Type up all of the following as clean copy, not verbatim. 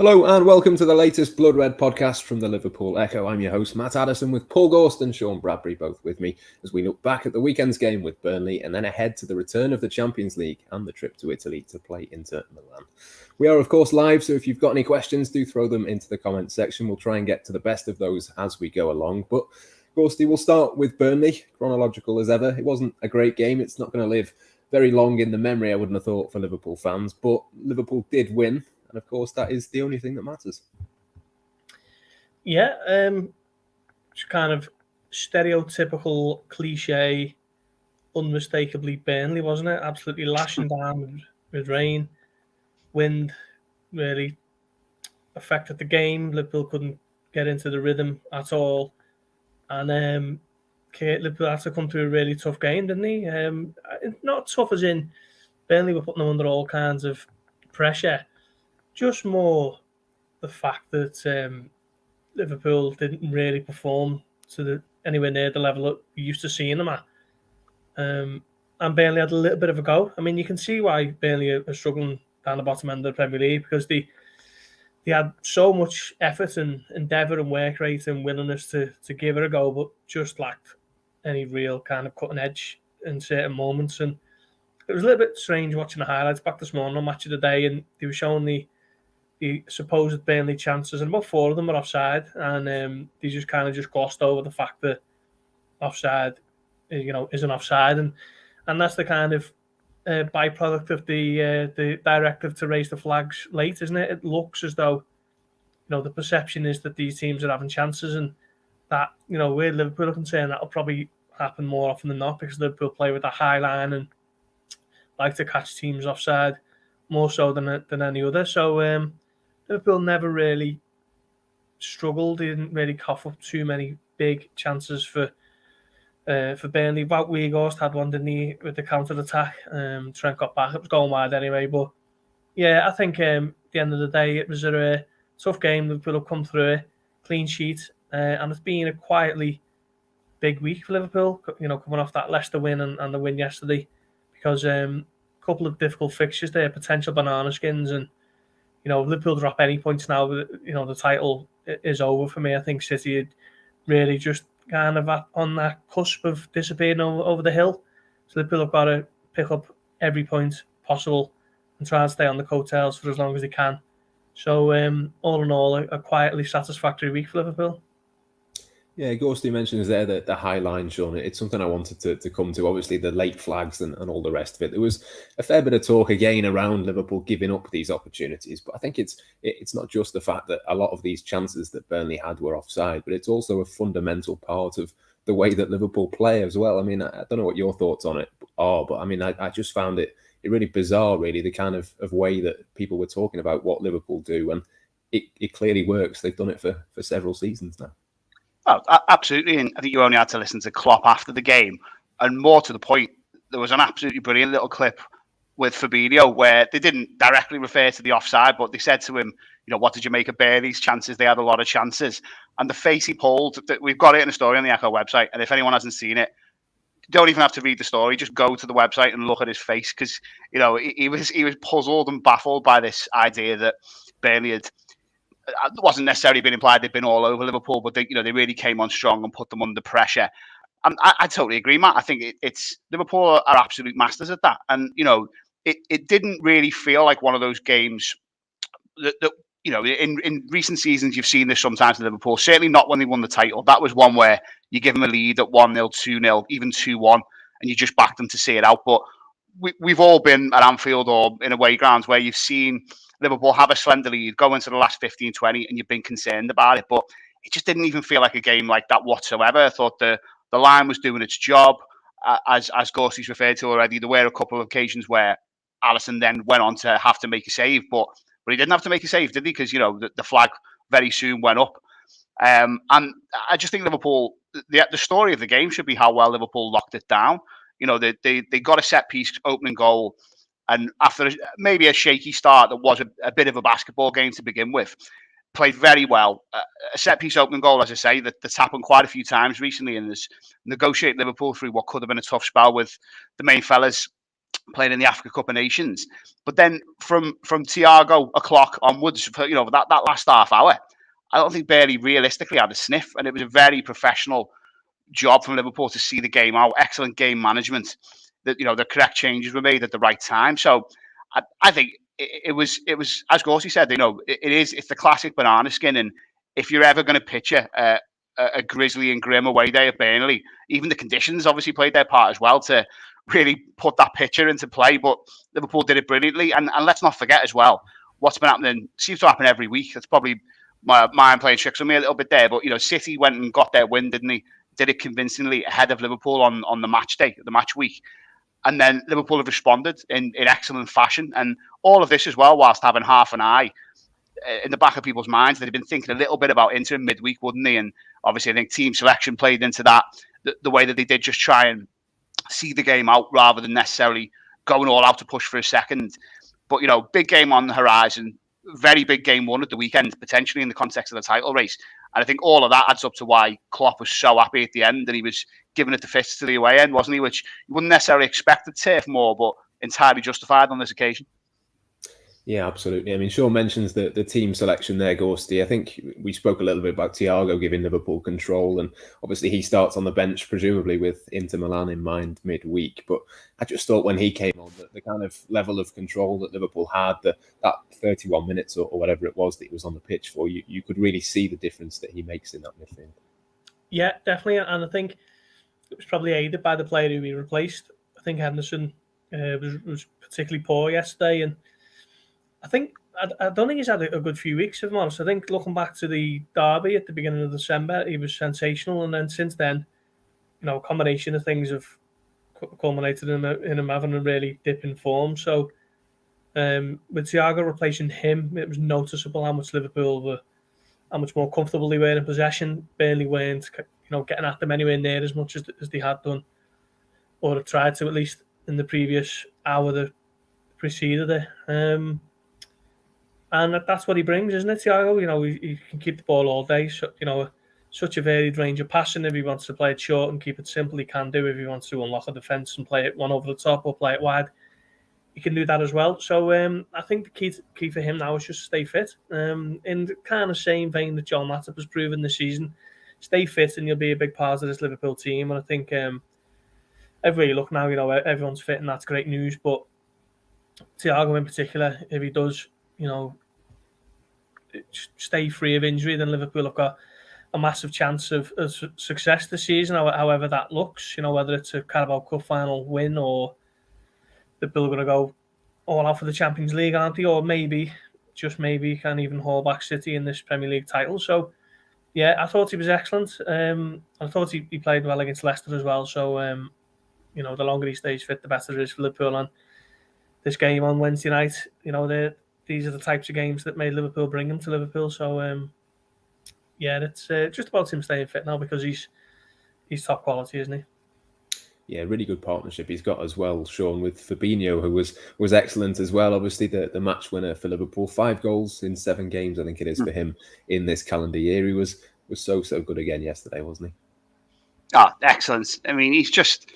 Hello and welcome to the latest Blood Red podcast from the Liverpool Echo. I'm your host, Matt Addison, with Paul Gorst and Sean Bradbury both with me as we look back at the weekend's game with Burnley and then ahead to the return of the Champions League and the trip to Italy to play Inter Milan. We are, of course, live, so if you've got any questions, do throw them into the comments section. We'll try and get to the best of those as we go along. But, Gorsty, we'll start with Burnley, chronological as ever. It wasn't a great game. It's not going to live very long in the memory, I wouldn't have thought, for Liverpool fans. But Liverpool did win. And of course, that is the only thing that matters. Yeah, it's kind of stereotypical, cliche, unmistakably Burnley, wasn't it? Absolutely lashing down with rain. Wind really affected the game. Liverpool couldn't get into the rhythm at all. And Liverpool had to come through a really tough game, didn't he? Not tough as in Burnley were putting them under all kinds of pressure. Just more the fact that Liverpool didn't really perform to anywhere near the level that we used to seeing them at. And Burnley had a little bit of a go. I mean, you can see why Burnley are struggling down the bottom end of the Premier League, because they had so much effort and endeavour and work rate and willingness to give it a go, but just lacked any real kind of cutting edge in certain moments. And it was a little bit strange watching the highlights back this morning on Match of the Day, and they were showing the supposed Burnley chances, and about 4 of them were offside, and they just kind of glossed over the fact that offside, isn't offside, and that's the kind of byproduct of the directive to raise the flags late, isn't it? It looks as though the perception is that these teams are having chances, and that where Liverpool are concerned, that'll probably happen more often than not, because Liverpool play with a high line and like to catch teams offside more so than any other. So Liverpool never really struggled. They didn't really cough up too many big chances for Burnley. Wout Weghorst had one, didn't he, with the counter-attack. Trent got back. It was going wide anyway. But, yeah, I think at the end of the day, it was a tough game. Liverpool have come through it. Clean sheet. And it's been a quietly big week for Liverpool, coming off that Leicester win and the win yesterday. Because a couple of difficult fixtures there, potential banana skins, and Liverpool drop any points now, the title is over for me. I think City had really just kind of on that cusp of disappearing over the hill. So Liverpool have got to pick up every point possible and try and stay on the coattails for as long as they can. So all in all, a quietly satisfactory week for Liverpool. Yeah, Ghosty mentions there that the high line, Sean. It's something I wanted to come to. Obviously, the late flags and all the rest of it. There was a fair bit of talk again around Liverpool giving up these opportunities. But I think it's not just the fact that a lot of these chances that Burnley had were offside, but it's also a fundamental part of the way that Liverpool play as well. I mean, I don't know what your thoughts on it are, but I mean, I just found it really bizarre, really, the kind of way that people were talking about what Liverpool do. And it clearly works. They've done it for several seasons now. Oh, absolutely. And I think you only had to listen to Klopp after the game. And more to the point, there was an absolutely brilliant little clip with Fabinho where they didn't directly refer to the offside, but they said to him, what did you make of Burnley's chances? They had a lot of chances. And the face he pulled, we've got it in a story on the Echo website. And if anyone hasn't seen it, don't even have to read the story. Just go to the website and look at his face, because, he was puzzled and baffled by this idea that Burnley had... It wasn't necessarily been implied they've been all over Liverpool, but they really came on strong and put them under pressure. And I totally agree, Matt. I think it's Liverpool are absolute masters at that. And it didn't really feel like one of those games that in recent seasons you've seen this sometimes in Liverpool. Certainly not when they won the title. That was one where you give them a lead at 1-0, 2-0, even 2-1, and you just back them to see it out. But we've all been at Anfield or in away grounds where you've seen Liverpool have a slender lead, go into the last 15, 20, and you've been concerned about it. But it just didn't even feel like a game like that whatsoever. I thought the line was doing its job. As Gorsty's referred to already, there were a couple of occasions where Alisson then went on to have to make a save, but he didn't have to make a save, did he? Because, the flag very soon went up. And I just think Liverpool, the story of the game should be how well Liverpool locked it down. They got a set-piece opening goal, and after maybe a shaky start that was a bit of a basketball game to begin with, played very well. A set-piece opening goal, as I say, that's happened quite a few times recently, and has negotiated Liverpool through what could have been a tough spell with the main fellas playing in the Africa Cup of Nations. But then from Thiago o'clock onwards, that last half hour, I don't think Burnley realistically had a sniff, and it was a very professional job from Liverpool to see the game out. Excellent game management. That the correct changes were made at the right time. So I think it was as Gorst said. It's the classic banana skin, and if you're ever going to picture a grisly and grim away day at Burnley, even the conditions obviously played their part as well to really put that picture into play. But Liverpool did it brilliantly, and let's not forget as well what's been happening. Seems to happen every week. That's probably my mind playing tricks on me a little bit there. But City went and got their win, didn't they? Did it convincingly ahead of Liverpool on the match day, the match week. And then Liverpool have responded in excellent fashion. And all of this as well, whilst having half an eye in the back of people's minds. They'd been thinking a little bit about Inter midweek, wouldn't they? And obviously I think team selection played into that, the way that they did just try and see the game out rather than necessarily going all out to push for a second. But, big game on the horizon, very big game won at the weekend, potentially in the context of the title race. And I think all of that adds up to why Klopp was so happy at the end, and he was giving it the fists to the away end, wasn't he? Which you wouldn't necessarily expect at Turf Moor, but entirely justified on this occasion. Yeah, absolutely. I mean, Sean mentions the team selection there, Gorsty. I think we spoke a little bit about Thiago giving Liverpool control, and obviously he starts on the bench, presumably with Inter Milan in mind midweek. But I just thought when he came on, the kind of level of control that Liverpool had, that 31 minutes or whatever it was that he was on the pitch for, you could really see the difference that he makes in that midfield. Yeah, definitely. And I think it was probably aided by the player who he replaced. I think Addison was particularly poor yesterday, and I don't think he's had a good few weeks, if I'm honest. I think looking back to the derby at the beginning of December, he was sensational, and then since then, a combination of things have culminated in him having a really dip in form. So, with Thiago replacing him, it was noticeable how much how much more comfortable they were in possession. Burnley weren't, getting at them anywhere near as much as they had done, or had tried to, at least in the previous hour that preceded it. And that's what he brings, isn't it, Thiago? He can keep the ball all day. So, such a varied range of passing. If he wants to play it short and keep it simple, he can do. If he wants to unlock a defence and play it one over the top or play it wide, he can do that as well. So I think the key for him now is just stay fit. In the kind of same vein that John Matip has proven this season, stay fit and you'll be a big part of this Liverpool team. And I think everywhere you look now, everyone's fit and that's great news. But Thiago in particular, if he does, stay free of injury, then Liverpool have got a massive chance of success this season, however that looks. Whether it's a Carabao Cup final win or they're going to go all out for the Champions League, aren't they? Or maybe, just maybe, can even haul back City in this Premier League title. So, yeah, I thought he was excellent. I thought he played well against Leicester as well. So, the longer he stays fit, the better it is for Liverpool. And this game on Wednesday night, these are the types of games that made Liverpool bring him to Liverpool. So, it's just about him staying fit now because he's top quality, isn't he? Yeah, really good partnership he's got as well, Sean, with Fabinho, who was excellent as well. Obviously, the match winner for Liverpool, 5 goals in 7 games, I think it is for him in this calendar year. He was so good again yesterday, wasn't he? Ah, excellent. I mean, he's just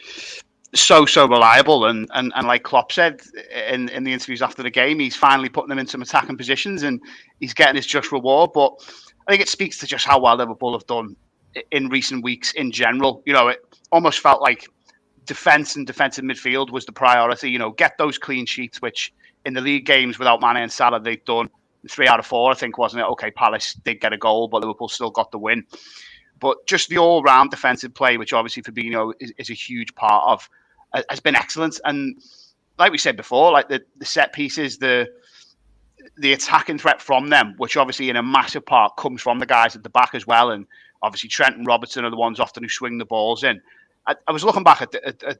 so reliable, and like Klopp said in the interviews after the game, he's finally putting them in some attacking positions and he's getting his just reward. But I think it speaks to just how well Liverpool have done in recent weeks in general. It almost felt like defence and defensive midfield was the priority. Get those clean sheets, which in the league games without Mane and Salah they've done 3 out of 4, I think, wasn't it? Okay, Palace did get a goal, but Liverpool still got the win. But just the all-round defensive play, which obviously Fabinho is a huge part of, has been excellent. And like we said before, like the set pieces, the attacking threat from them, which obviously in a massive part comes from the guys at the back as well. And obviously Trent and Robertson are the ones often who swing the balls in. I was looking back at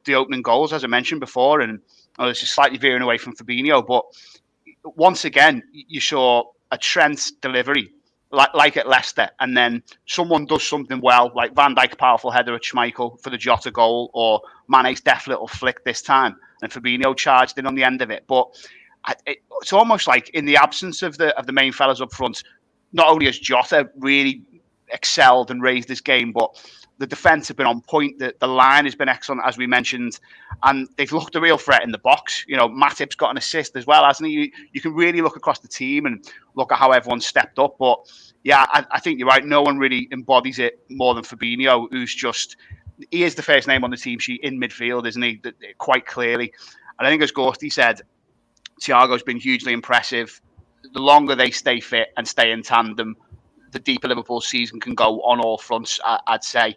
the opening goals, as I mentioned before, and I was just slightly veering away from Fabinho. But once again, you saw a Trent delivery, like at Leicester, and then someone does something well, like Van Dijk powerful header at Schmeichel for the Jota goal, or Mane's deft little flick this time, and Fabinho charged in on the end of it. But it's almost like in the absence of the main fellas up front, not only has Jota really excelled and raised his game, but The defence have been on point. The line has been excellent, as we mentioned, and they've looked a real threat in the box. Matip's got an assist as well, hasn't he? You can really look across the team and look at how everyone stepped up. But yeah, I think you're right. No one really embodies it more than Fabinho, he is the first name on the team sheet in midfield, isn't he? Quite clearly. And I think, as Gorst said, Thiago's been hugely impressive. The longer they stay fit and stay in tandem, the deeper Liverpool season can go on all fronts, I'd say.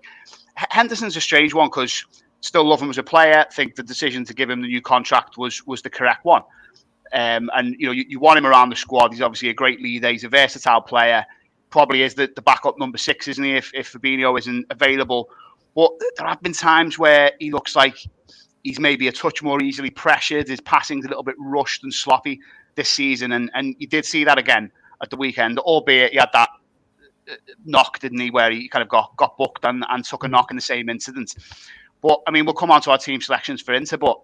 Henderson's a strange one because still love him as a player. Think the decision to give him the new contract was the correct one. And you want him around the squad. He's obviously a great leader. He's a versatile player. Probably is the backup number 6, isn't he? If Fabinho isn't available. But there have been times where he looks like he's maybe a touch more easily pressured. His passing's a little bit rushed and sloppy this season. And you did see that again at the weekend, albeit he had that knock, didn't he, where he kind of got booked and took a knock in the same incident. But, I mean, we'll come on to our team selections for Inter. But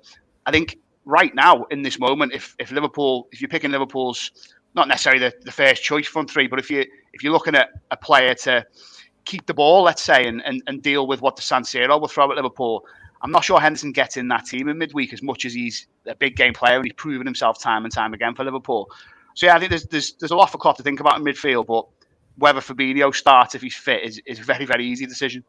I think right now, in this moment, if you're picking Liverpool's, not necessarily the first choice front three, but if you're looking at a player to keep the ball, let's say, and deal with what the San Siro will throw at Liverpool, I'm not sure Henderson gets in that team in midweek as much as he's a big game player and he's proven himself time and time again for Liverpool. So yeah, I think there's a lot for Klopp to think about in midfield, but whether Fabinho starts if he's fit is a very, very easy decision.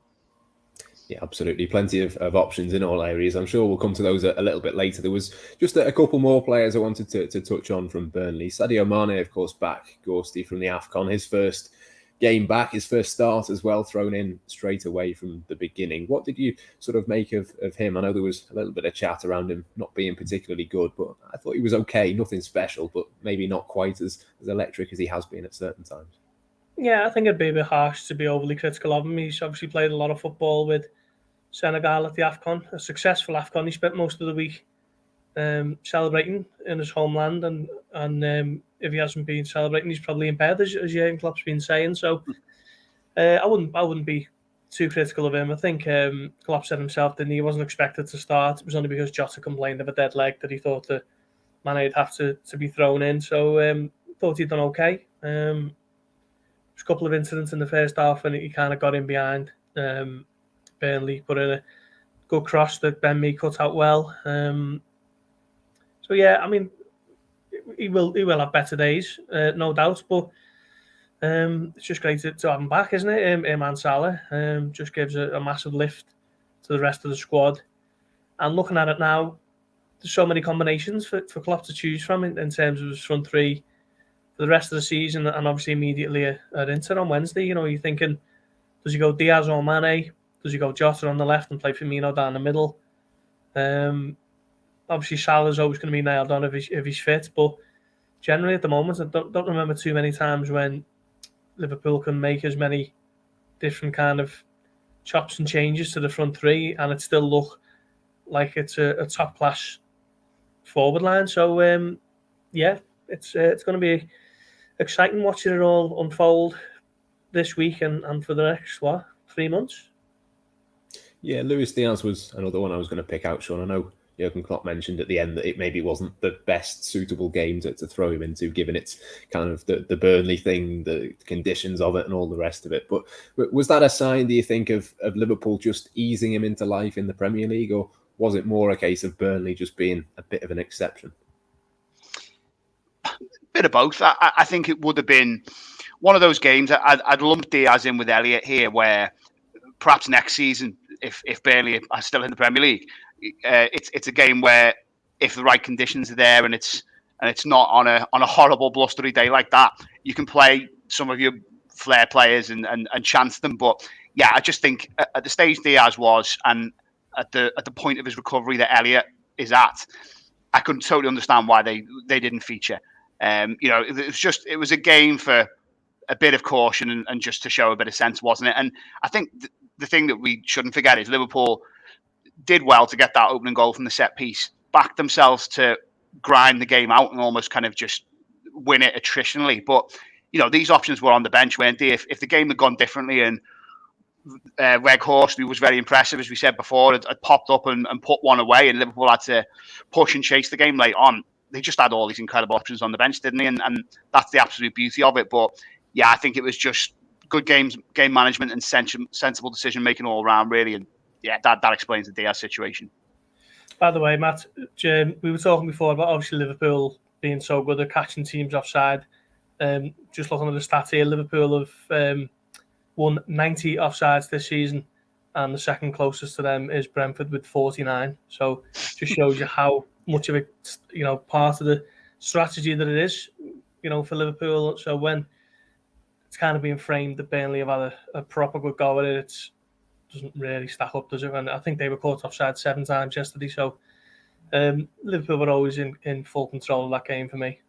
Yeah, absolutely. Plenty of options in all areas. I'm sure we'll come to those a little bit later. There was just a couple more players I wanted to touch on from Burnley. Sadio Mane, of course, back. Gorsty from the AFCON. His first game back, his first start as well, thrown in straight away from the beginning. What did you sort of make of him? I know there was a little bit of chat around him not being particularly good, but I thought he was okay. Nothing special, but maybe not quite as electric as he has been at certain times. Yeah, I think it'd be a bit harsh to be overly critical of him. He's obviously played a lot of football with Senegal at the AFCON, a successful AFCON. He spent most of the week celebrating in his homeland, and if he hasn't been celebrating, he's probably in bed, as Jurgen Klopp's been saying. So I wouldn't be too critical of him. I think Klopp said himself, didn't he? He wasn't expected to start. It was only because Jota complained of a dead leg that he thought that Mane would have to be thrown in. So thought he'd done okay. There's a couple of incidents in the first half and he kind of got in behind Burnley, put in a good cross that Ben Mee cut out well. So yeah, I mean, he will have better days, no doubt. But it's just great to have him back, isn't it? Iman Salah just gives a massive lift to the rest of the squad. And looking at it now, there's so many combinations for Klopp to choose from in terms of his front three for the rest of the season, and obviously immediately at Inter on Wednesday. You're thinking, does he go Diaz or Mane? Does he go Jota on the left and play Firmino down the middle? Obviously, Salah's always going to be nailed on if he's fit, but generally at the moment, I don't remember too many times when Liverpool can make as many different kind of chops and changes to the front three, and it still look like it's a top class forward line. So yeah, it's going to be exciting watching it all unfold this week and for the next 3 months. Yeah, Luis Diaz was another one I was going to pick out, Sean. I know Jurgen Klopp mentioned at the end that it maybe wasn't the best suitable game to throw him into, given it's kind of the Burnley thing, the conditions of it and all the rest of it. But was that a sign, do you think, of Liverpool just easing him into life in the Premier League, or was it more a case of Burnley just being a bit of an exception? Bit of both. I think it would have been one of those games. I'd lump Diaz in with Elliott here, where perhaps next season, if Burnley are still in the Premier League, it's a game where if the right conditions are there and it's not on a horrible blustery day like that, you can play some of your flair players and chance them. But yeah, I just think at the stage Diaz was and at the point of his recovery that Elliott is at, I couldn't totally understand why they didn't feature. It was a game for a bit of caution and just to show a bit of sense, wasn't it? And I think the thing that we shouldn't forget is Liverpool did well to get that opening goal from the set piece, backed themselves to grind the game out and almost kind of just win it attritionally. But, these options were on the bench, weren't they? If the game had gone differently and Weghorst, who was very impressive, as we said before, had popped up and put one away and Liverpool had to push and chase the game late on, they just had all these incredible options on the bench, didn't they? And that's the absolute beauty of it. But yeah, I think it was just good game management and sensible decision making all around, really. And yeah, that explains the Diaz situation. By the way, Matt, we were talking before about obviously Liverpool being so good at catching teams offside. Just looking at the stats here, Liverpool have won 90 offsides this season, and the second closest to them is Brentford with 49. So just shows you how much of it, part of the strategy that it is, for Liverpool. So when it's kind of being framed that Burnley have had a proper good go at it, it doesn't really stack up, does it? And I think they were caught offside 7 times yesterday. So Liverpool were always in full control of that game for me.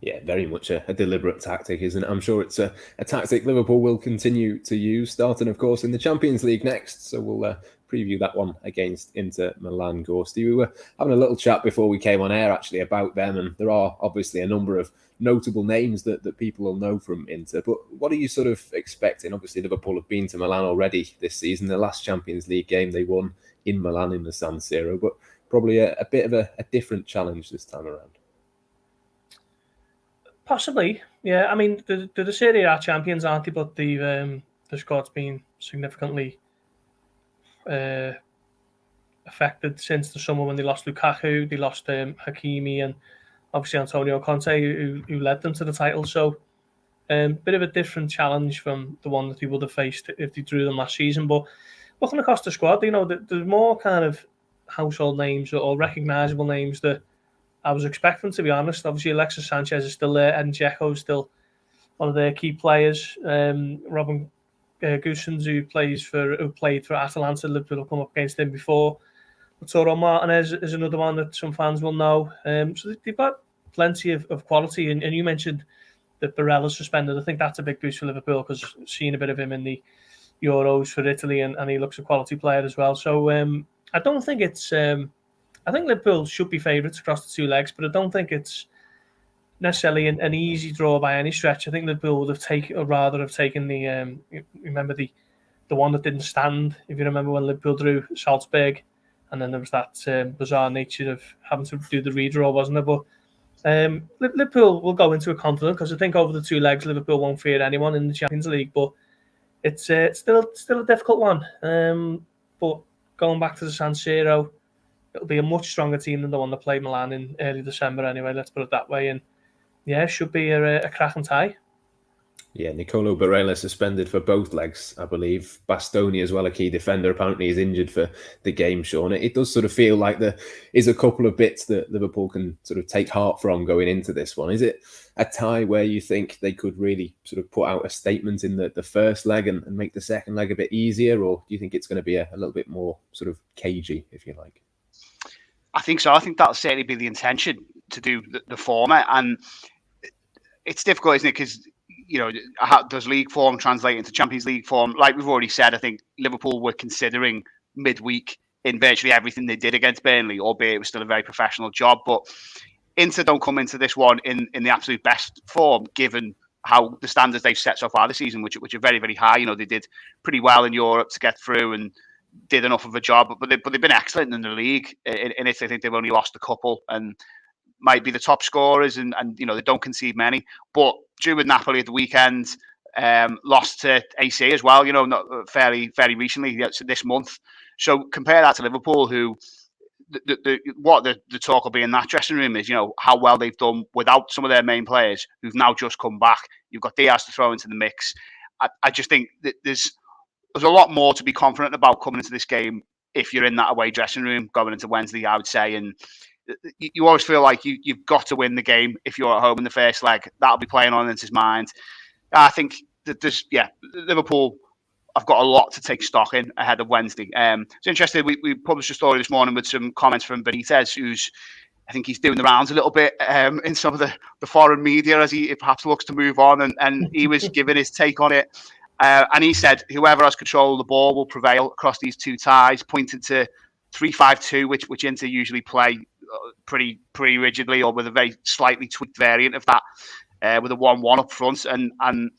Yeah, very much a deliberate tactic, isn't it? I'm sure it's a tactic Liverpool will continue to use, starting, of course, in the Champions League next. So we'll preview that one against Inter Milan. Gorst, we were having a little chat before we came on air, actually, about them. And there are obviously a number of notable names that people will know from Inter. But what are you sort of expecting? Obviously, Liverpool have been to Milan already this season. The last Champions League game they won in Milan in the San Siro. But probably a bit of a different challenge this time around. Possibly, yeah. I mean, the Serie A champions, aren't they? But the squad's been significantly affected since the summer when they lost Lukaku, they lost Hakimi, and obviously Antonio Conte, who led them to the title. So, bit of a different challenge from the one that they would have faced if they drew them last season. But looking across the squad, there's more kind of household names or recognisable names that I was expecting, to be honest. Obviously, Alexis Sanchez is still there. Edin Dzeko is still one of their key players. Robin Gosens, who played for Atalanta, Liverpool have come up against him before. Lautaro Martinez is another one that some fans will know. So they've got plenty of quality. And you mentioned that Barella's suspended. I think that's a big boost for Liverpool because seeing a bit of him in the Euros for Italy, and he looks a quality player as well. So I don't think it's... I think Liverpool should be favourites across the two legs, but I don't think it's necessarily an easy draw by any stretch. I think Liverpool would have rather have taken the remember the one that didn't stand. If you remember when Liverpool drew Salzburg, and then there was that bizarre nature of having to do the redraw, wasn't there? But Liverpool will go into it confident because I think over the two legs Liverpool won't fear anyone in the Champions League. But it's still a difficult one. But going back to the San Siro, it'll be a much stronger team than the one that played Milan in early December anyway, let's put it that way. And yeah, it should be a cracking tie. Yeah, Nicolo Barella suspended for both legs, I believe. Bastoni as well, a key defender, apparently is injured for the game, Sean. It does sort of feel like there is a couple of bits that Liverpool can sort of take heart from going into this one. Is it a tie where you think they could really sort of put out a statement in the first leg and make the second leg a bit easier? Or do you think it's going to be a little bit more sort of cagey, if you like? I think so. I think that'll certainly be the intention to do the former. And it's difficult, isn't it? Because, how does league form translate into Champions League form? Like we've already said, I think Liverpool were considering midweek in virtually everything they did against Burnley, albeit it was still a very professional job. But Inter don't come into this one in the absolute best form, given how the standards they've set so far this season, which are very, very high. They did pretty well in Europe to get through and did enough of a job, but they've been excellent in the league. In Italy, I think they've only lost a couple and might be the top scorers, and they don't concede many. But drew with Napoli at the weekend, lost to AC as well. Not fairly recently, this month. So compare that to Liverpool, who what the talk will be in that dressing room is how well they've done without some of their main players who've now just come back. You've got Diaz to throw into the mix. I just think that there's a lot more to be confident about coming into this game if you're in that away dressing room going into Wednesday, I would say. And you always feel like you've got to win the game if you're at home in the first leg. That'll be playing on into his mind. I think that Liverpool have got a lot to take stock in ahead of Wednesday. It's interesting. We published a story this morning with some comments from Benitez, I think he's doing the rounds a little bit in some of the foreign media as he perhaps looks to move on. And he was giving his take on it. And he said, whoever has control of the ball will prevail across these two ties, pointed to 3-5-2, which Inter usually play pretty rigidly or with a very slightly tweaked variant of that, with a 1-1 up front. And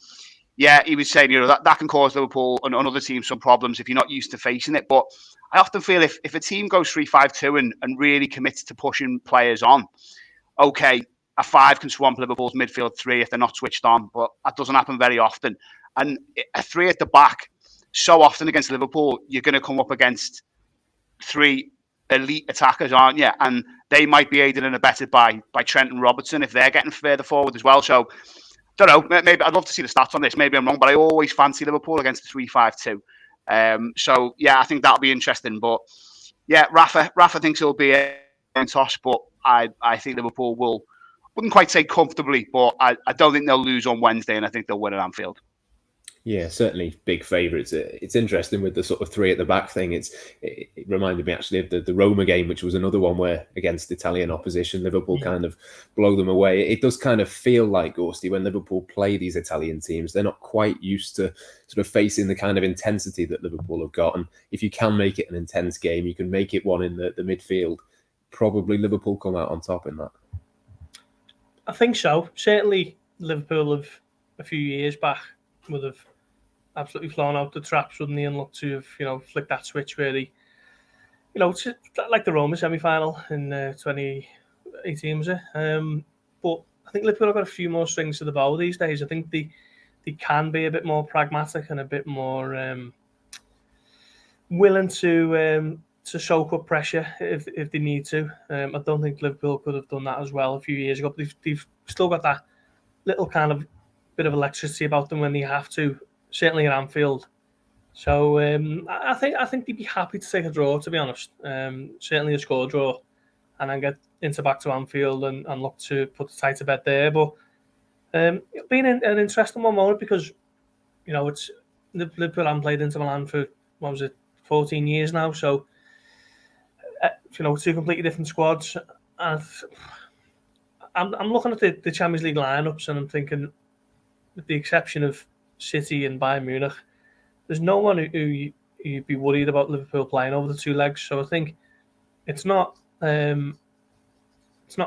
yeah, he was saying, that can cause Liverpool and other teams some problems if you're not used to facing it. But I often feel if a team goes 3-5-2 and really commits to pushing players on, okay, a 5 can swamp Liverpool's midfield 3 if they're not switched on, but that doesn't happen very often. And a 3 at the back, so often against Liverpool, you're going to come up against 3 elite attackers, aren't you? And they might be aided and abetted by Trent and Robertson if they're getting further forward as well. So, don't know. Maybe I'd love to see the stats on this. Maybe I'm wrong, but I always fancy Liverpool against the 3-5-2. So, yeah, I think that'll be interesting. But, yeah, Rafa thinks it'll be a toss, but I think Liverpool wouldn't quite say comfortably, but I don't think they'll lose on Wednesday, and I think they'll win at Anfield. Yeah, certainly big favourites. It's interesting with the sort of 3 at the back thing. It reminded me actually of the Roma game, which was another one where against Italian opposition, Liverpool kind of blow them away. It does kind of feel like, Gorsty, when Liverpool play these Italian teams, they're not quite used to sort of facing the kind of intensity that Liverpool have got. And if you can make it an intense game, you can make it one in the midfield. Probably Liverpool come out on top in that. I think so. Certainly Liverpool of a few years back would have absolutely flown out the traps, wouldn't they, and looked to have, flicked that switch where they, like the Roma semi-final in 2018, was it? But I think Liverpool have got a few more strings to the bow these days. I think they can be a bit more pragmatic and a bit more willing to soak up pressure if they need to. I don't think Liverpool could have done that as well a few years ago, but they've still got that little kind of bit of electricity about them when they have to, certainly at Anfield. So I think they'd be happy to take a draw, to be honest. Certainly a score draw, and then get back to Anfield and look to put the tie to bed there. But it'll be an interesting one moment because, it's Liverpool haven't played Inter Milan for, 14 years now. So, 2 completely different squads. And I'm looking at the Champions League lineups and I'm thinking, with the exception of City and Bayern Munich, there's no one who you'd be worried about Liverpool playing over the 2 legs. So I think it's not a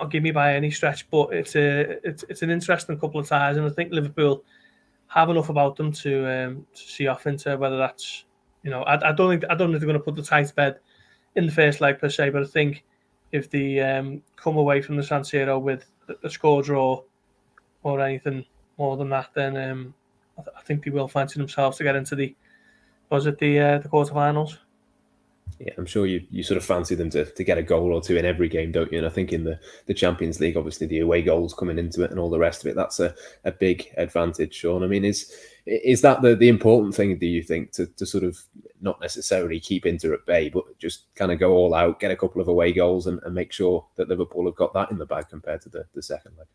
gimme by any stretch, but it's an interesting couple of ties, and I think Liverpool have enough about them to see off into whether that's I don't think they're going to put the tie to bed in the first leg per se, but I think if they come away from the San Siro with a score draw or anything more than that, then I think they will fancy themselves to get into the quarterfinals. Yeah, I'm sure you sort of fancy them to get a goal or 2 in every game, don't you? And I think in the Champions League, obviously the away goals coming into it and all the rest of it, that's a big advantage, Sean. I mean, is that the important thing, do you think, to sort of not necessarily keep Inter at bay, but just kind of go all out, get a couple of away goals and make sure that Liverpool have got that in the bag compared to the second leg?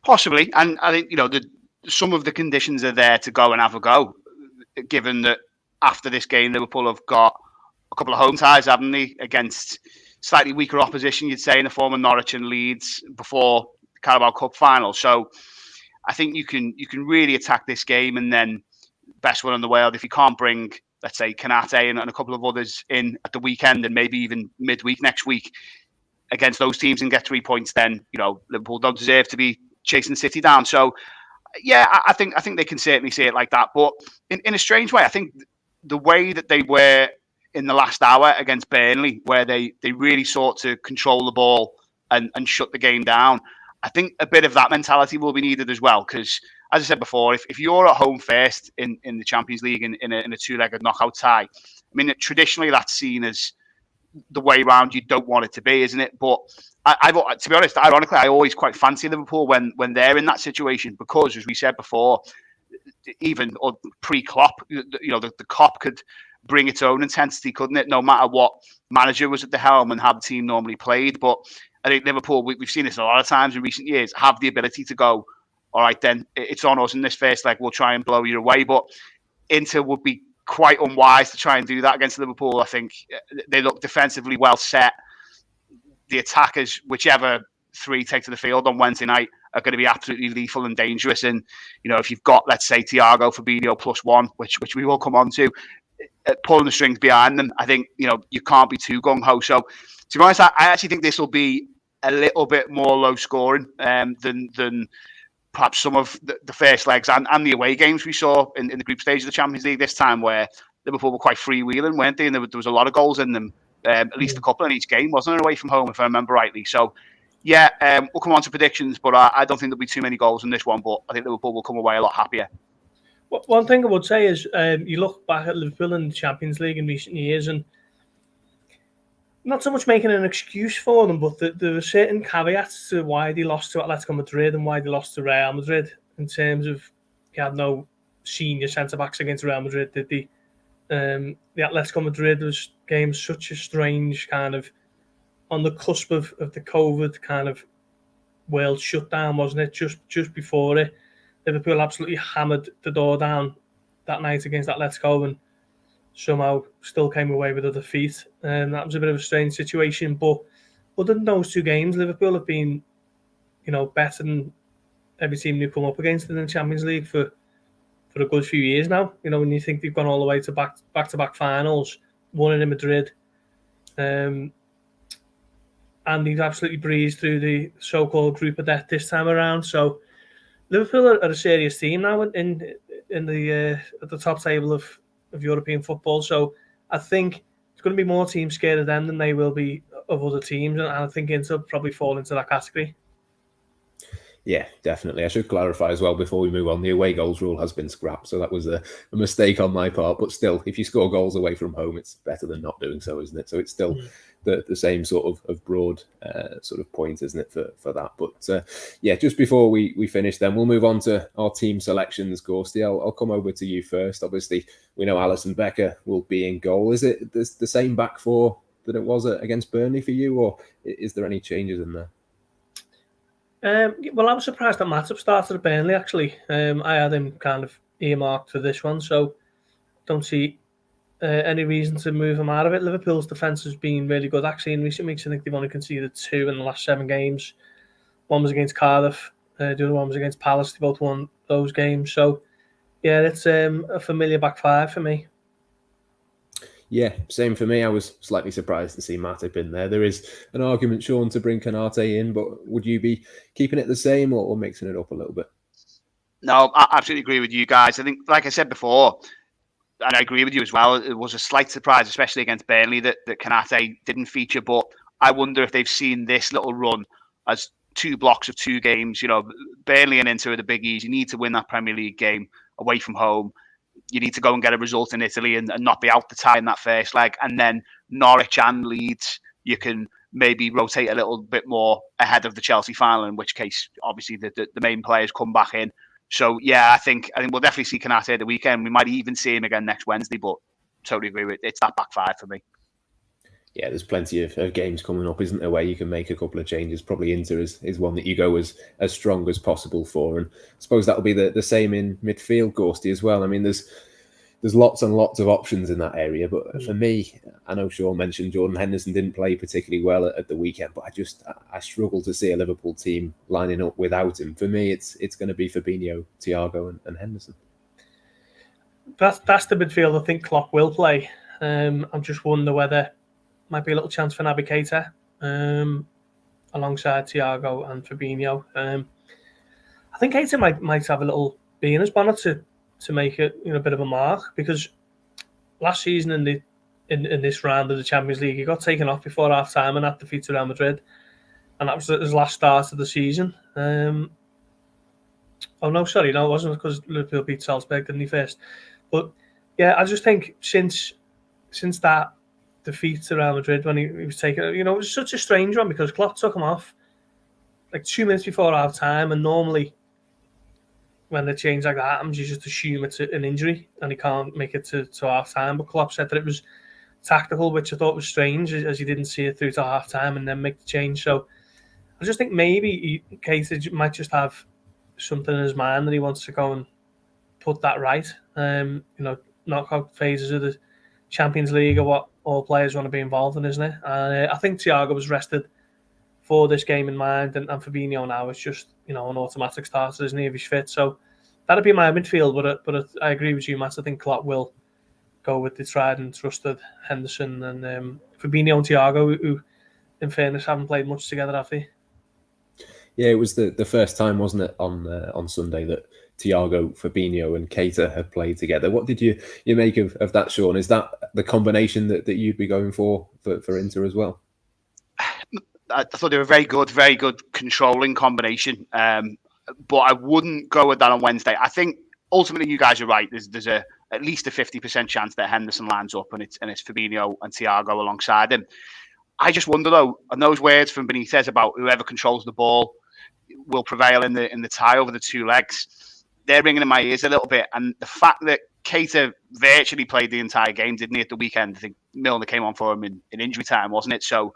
Possibly. And I think, some of the conditions are there to go and have a go, given that after this game, Liverpool have got a couple of home ties, haven't they, against slightly weaker opposition, you'd say, in the form of Norwich and Leeds before the Carabao Cup final. So I think you can really attack this game, and then best one in the world, if you can't bring, let's say, Kanate and a couple of others in at the weekend and maybe even midweek next week against those teams and get 3 points, then, Liverpool don't deserve to be chasing City down. So, yeah, I think they can certainly see it like that. But in a strange way, I think the way that they were in the last hour against Burnley, where they really sought to control the ball and shut the game down, I think a bit of that mentality will be needed as well. Because, as I said before, if you're at home first in the Champions League in a 2-legged knockout tie, I mean, traditionally that's seen as the way round you don't want it to be, isn't it? But to be honest, ironically, I always quite fancy Liverpool when they're in that situation, because, as we said before, even pre-Klopp, the Klopp could bring its own intensity, couldn't it? No matter what manager was at the helm and how the team normally played. But I think Liverpool, we've seen this a lot of times in recent years, have the ability to go, all right, then it's on us in this first leg, we'll try and blow you away. But Inter would be quite unwise to try and do that against Liverpool. I think they look defensively well set. The attackers, whichever 3 take to the field on Wednesday night, are going to be absolutely lethal and dangerous. And, if you've got, let's say, Thiago, Fabinho +1, which we will come on to, pulling the strings behind them, I think, you can't be too gung-ho. So, to be honest, I actually think this will be a little bit more low scoring than perhaps some of the first legs and the away games we saw in the group stage of the Champions League this time, where Liverpool were quite freewheeling, weren't they? And there was a lot of goals in them, at least a couple in each game, wasn't it, away from home, if I remember rightly. So, Yeah, we'll come on to predictions, but I don't think there'll be too many goals in this one, but I think Liverpool will come away a lot happier. One thing I would say is you look back at Liverpool in the Champions League in recent years, and not so much making an excuse for them, but there were certain caveats to why they lost to Atletico Madrid and why they lost to Real Madrid, in terms of you had no senior centre-backs against Real Madrid, did they? The Atletico Madrid game was such a strange kind of on the cusp of the COVID kind of world shutdown, wasn't it? Just before it, Liverpool absolutely hammered the door down that night against Atletico and somehow still came away with a defeat. And that was a bit of a strange situation. But other than those two games, Liverpool have been, better than every team they've come up against in the Champions League for a good few years now. When you think they've gone all the way to back-to-back finals, won it in Madrid, and they've absolutely breezed through the so-called group of death this time around. So Liverpool are a serious team now in the at the top table of European football. So I think it's going to be more teams scared of them than they will be of other teams, and I think Inter probably fall into that category. Yeah, definitely. I should clarify as well before we move on, the away goals rule has been scrapped, so that was a mistake on my part. But still, if you score goals away from home, it's better than not doing so, isn't it? So it's still the same sort of broad sort of point, isn't it, for that? But just before we finish, then we'll move on to our team selections. Gorsty, I'll come over to you first. Obviously, we know Alisson, Becker will be in goal. Is it the same back four that it was against Burnley for you, or is there any changes in there? Well, I was surprised that Matip started at Burnley, actually. I had him kind of earmarked for this one, so don't see any reason to move him out of it. Liverpool's defence has been really good, actually, in recent weeks. I think they've only conceded 2 in the last 7 games. One was against Cardiff, the other one was against Palace. They both won those games. So, yeah, it's a familiar back five for me. Yeah, same for me. I was slightly surprised to see Matip in there. There is an argument, Sean, to bring Konate in, but would you be keeping it the same or mixing it up a little bit? No, I absolutely agree with you guys. I think, like I said before, and I agree with you as well, it was a slight surprise, especially against Burnley, that Konate didn't feature. But I wonder if they've seen this little run as 2 blocks of 2 games. Burnley and Inter are the biggies. You need to win that Premier League game away from home. You need to go and get a result in Italy and not be out the tie in that first leg. And then Norwich and Leeds, you can maybe rotate a little bit more ahead of the Chelsea final, in which case, obviously, the main players come back in. So, yeah, I think we'll definitely see Konate at the weekend. We might even see him again next Wednesday, but totally agree with it. It's that back five for me. Yeah, there's plenty of games coming up, isn't there, where you can make a couple of changes. Probably Inter is one that you go as strong as possible for. And I suppose that'll be the same in midfield, Gorsty, as well. I mean, there's lots and lots of options in that area. But for me, I know Sean mentioned Jordan Henderson didn't play particularly well at the weekend, but I struggle to see a Liverpool team lining up without him. For me, it's going to be Fabinho, Thiago and Henderson. That's the midfield I think Klopp will play. I just wonder whether might be a little chance for Naby Keita alongside Thiago and Fabinho. I think Keita might have a little bee in his bonnet to make it a bit of a mark, because last season in this round of the Champions League he got taken off before half time and that defeat to Real Madrid, and that was his last start of the season. It wasn't, because Liverpool beat Salzburg, didn't he, first? But yeah, I just think since that defeat to Real Madrid, when he was taken, it was such a strange one, because Klopp took him off like 2 minutes before half time, and normally when the change like that happens, you just assume it's an injury and he can't make it to half time. But Klopp said that it was tactical, which I thought was strange, as he didn't see it through to half time and then make the change. So I just think maybe Keita might just have something in his mind that he wants to go and put that right. Knockout phases of the Champions League are what all players want to be involved in, isn't it? And I think Thiago was rested for this game in mind, and Fabinho now is just an automatic starter, isn't he, if he's fit? So that'd be my midfield. But I agree with you, Matt. I think Klopp will go with the tried and trusted Henderson and Fabinho and Thiago, who, in fairness, haven't played much together, have they? Yeah, it was the first time, wasn't it, on Sunday that Thiago, Fabinho and Keita have played together. What did you make of that, Sean? Is that the combination that you'd be going for Inter as well? I thought they were very good controlling combination. But I wouldn't go with that on Wednesday. I think ultimately you guys are right. There's at least a 50% chance that Henderson lines up and it's Fabinho and Thiago alongside him. I just wonder though, and those words from Benitez about whoever controls the ball will prevail in the tie over the two legs, they're ringing in my ears a little bit. And the fact that Keita virtually played the entire game, didn't he, at the weekend? I think Milner came on for him in injury time, wasn't it? So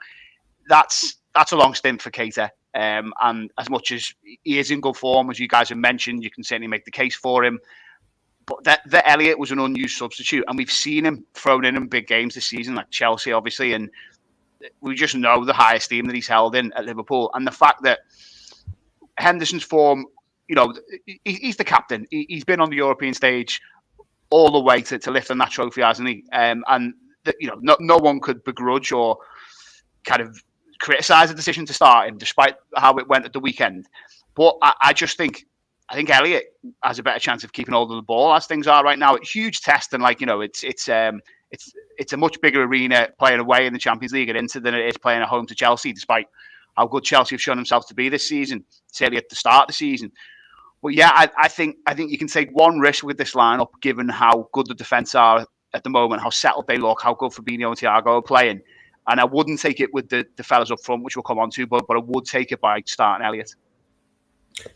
that's a long stint for Keita. And as much as he is in good form, as you guys have mentioned, you can certainly make the case for him. But that Elliott was an unused substitute, and we've seen him thrown in big games this season, like Chelsea, obviously, and we just know the high esteem that he's held in at Liverpool. And the fact that Henderson's form, he's the captain. He's been on the European stage all the way to lifting that trophy, hasn't he? And no one could begrudge or kind of criticise the decision to start him, despite how it went at the weekend. But I think Elliott has a better chance of keeping hold of the ball as things are right now. It's a huge test, and it's a much bigger arena playing away in the Champions League at Inter than it is playing at home to Chelsea, despite how good Chelsea have shown themselves to be this season, certainly at the start of the season. But yeah, I think you can take one risk with this lineup, given how good the defence are at the moment, how settled they look, how good Fabinho and Thiago are playing. And I wouldn't take it with the fellas up front, which we'll come on to, but I would take it by starting Elliott.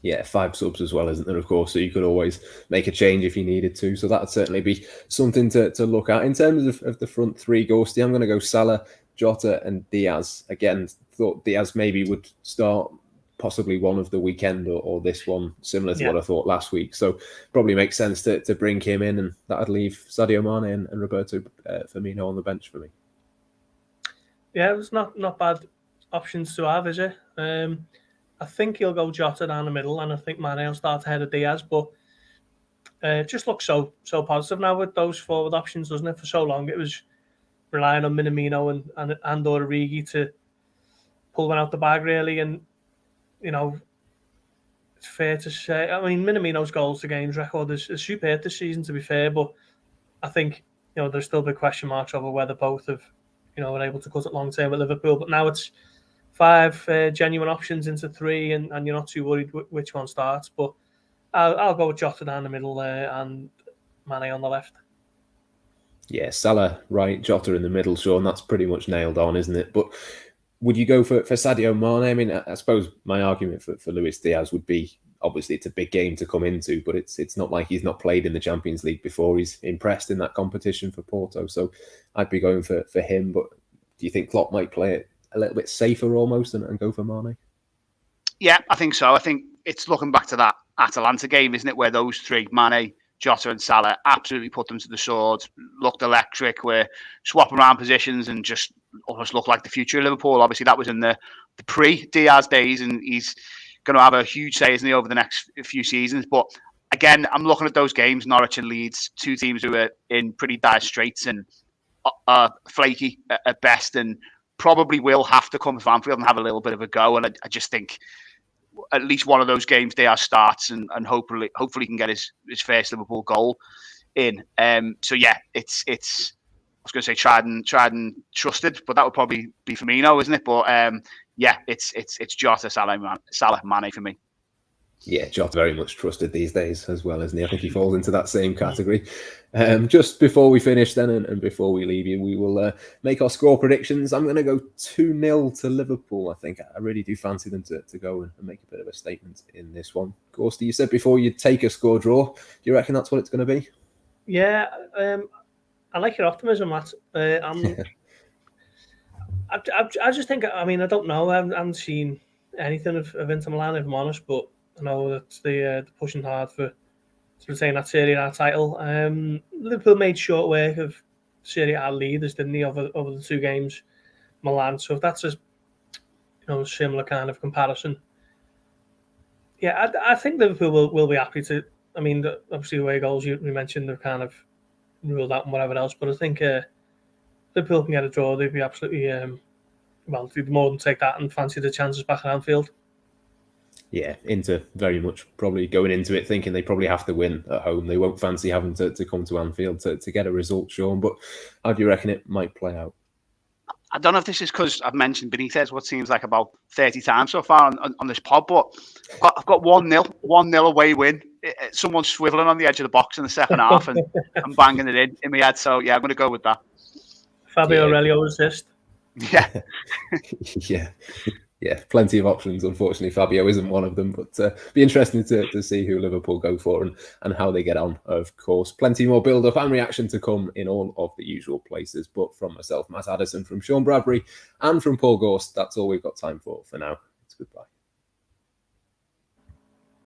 Yeah, 5 subs as well, isn't there, of course? So you could always make a change if you needed to. So that would certainly be something to look at. In terms of the front three, Gorsty, I'm going to go Salah, Jota and Diaz. Again, thought Diaz maybe would start possibly one of the weekend or this one, similar to what I thought last week. So probably makes sense to bring him in, and that would leave Sadio Mane and Roberto Firmino on the bench for me. Yeah, it was not bad options to have, is it? I think he'll go Jota down the middle, and I think Mane will start ahead of Diaz. But it just looks so positive now with those forward options, doesn't it? For so long, it was relying on Minamino and Origi to pull one out the bag, really. And it's fair to say, I mean, Minamino's goals to games record is superb this season, to be fair. But I think there's still big question marks over whether both have are able to cut it long term at Liverpool. But now it's 5 genuine options into 3, and you're not too worried which one starts. But I'll go with Jota down the middle and Mane on the left. Yeah, Salah right, Jota in the middle, Sean. That's pretty much nailed on, isn't it? But would you go for Sadio Mane? I mean, I suppose my argument for Luis Diaz would be, obviously it's a big game to come into, but it's not like he's not played in the Champions League before. He's impressed in that competition for Porto, so I'd be going for him. But do you think Klopp might play it a little bit safer almost and go for Mane? Yeah, I think so. I think it's looking back to that Atalanta game, isn't it, where those three, Mane, Jota and Salah, absolutely put them to the sword, looked electric, were swapping around positions and just almost looked like the future of Liverpool. Obviously, that was in the pre-Diaz days, and he's going to have a huge say, isn't he, over the next few seasons. But again, I'm looking at those games, Norwich and Leeds, 2 teams who are in pretty dire straits and flaky at best, and probably will have to come to Anfield and have a little bit of a go. And I just think at least one of those games Diaz starts and hopefully he can get his first Liverpool goal in. So yeah, it's I was going to say tried and trusted, but that would probably be Firmino, isn't it? But yeah, it's Jota, Salah, Mane for me. Yeah, Jota very much trusted these days as well, isn't he? I think he falls into that same category. Just before we finish then and before we leave you, we will make our score predictions. I'm going to go 2-0 to Liverpool. I think I really do fancy them to go and make a bit of a statement in this one. Gorsty, you said before you'd take a score draw. Do you reckon that's what it's going to be? Yeah, I like your optimism, Matt. I just think, I mean, I don't know. I haven't seen anything of Inter Milan, if I'm honest, but I know that they're pushing hard to retain that Serie A title. Liverpool made short work of Serie A leaders, didn't they, over the 2 games, Milan. So if that's a similar kind of comparison, yeah, I think Liverpool will be happy to. I mean, obviously the away goals you mentioned, they're kind of ruled out and whatever else, but I think Liverpool can get a draw. They'd be absolutely they'd more than take that and fancy the chances back at Anfield. Yeah, Inter very much probably going into it thinking they probably have to win at home. They won't fancy having to come to Anfield to get a result, Sean. But how do you reckon it might play out? I don't know if this is because I've mentioned Benitez what seems like about 30 times so far on this pod, but I've got 1-0 away win. Someone's swiveling on the edge of the box in the second half and I'm banging it in my head. So, yeah, I'm going to go with that. Fabio Aurelio assist. Yeah. Yeah, plenty of options. Unfortunately, Fabio isn't one of them, but be interesting to see who Liverpool go for and how they get on, of course. Plenty more build-up and reaction to come in all of the usual places. But from myself, Matt Addison, from Sean Bradbury, and from Paul Gorst, that's all we've got time for now. It's goodbye.